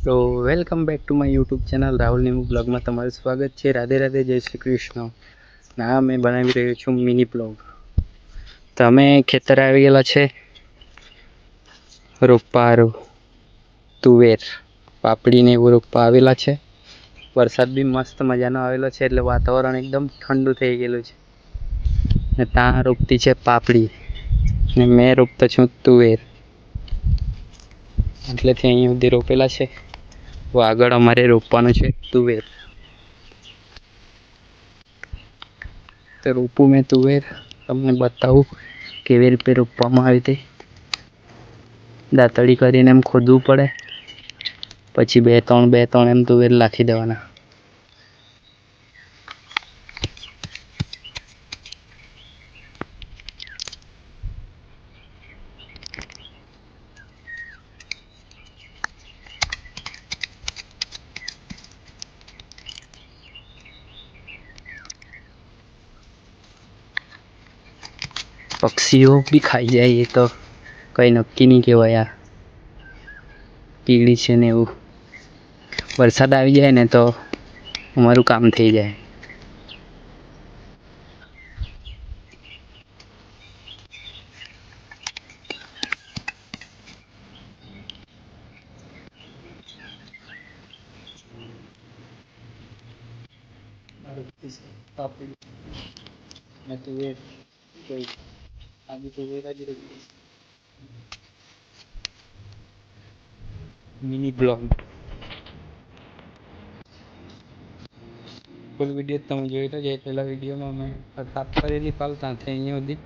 તો welcome back to my YouTube channel Rahul નેમુ બ્લોગમાં તમારું સ્વાગત છે. રાધે રાધે, જય શ્રી કૃષ્ણ. ના, મેં બનાવી રહ્યો છું મિની બ્લોગ. તમે ખેતર આવી ગયેલા છે રોપારું તુવેર પાપડીને એવું રોપવા આવેલા છે. વરસાદ બી મસ્ત મજાનો આવેલો છે એટલે વાતાવરણ એકદમ ઠંડુ થઈ ગયેલું છે. ને ત્યાં રોપતી છે પાપડી ને મેં રોપતો છું તુવેર. એટલેથી અહીં સુધી રોપેલા છે. આગળ અમારે રોપવાનું છે તુવેર. તો રોપું મેં તુવેર, તમને બતાવું કેવી રીતે રોપવામાં આવે તે. દાતરડી કરીને એમ ખોદવું પડે, પછી બે ત્રણ એમ તુવેર નાખી દેવાના. પક્ષીઓ બી ખાઈ જાય એ તો કંઈ નક્કી નહીં કહેવાય. આ કીડી છે ને એવું વરસાદ આવી જાય ને તો અમારું કામ થઈ જાય. મિની બ્લોગ ફૂલ વિડીયો તમે જોઈ લો. જે પહેલા વિડીયોમાં અમે સાફ કરેલી પાલ ત્યાંથી અહીંયા સુધી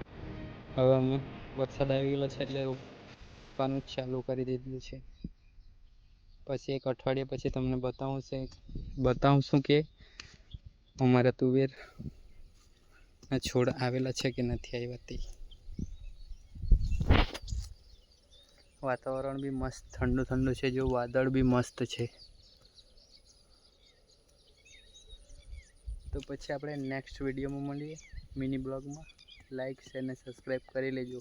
હવે અમે વરસાદ આવી ગયેલો છે એટલે રોપવાનું ચાલુ કરી દીધું છે. પછી એક અઠવાડિયા પછી તમને બતાવશું કે અમારા તુવેર ના છોડ આવેલા છે કે નથી આવ્યા તે. વાતાવરણ બી મસ્ત ઠંડુ ઠંડુ છે, જો વાદળ બી મસ્ત છે. તો પછી આપણે નેક્સ્ટ વિડીયોમાં મળીએ મિની બ્લોગમાં. લાઈક શેર અને સબસ્ક્રાઈબ કરી લેજો.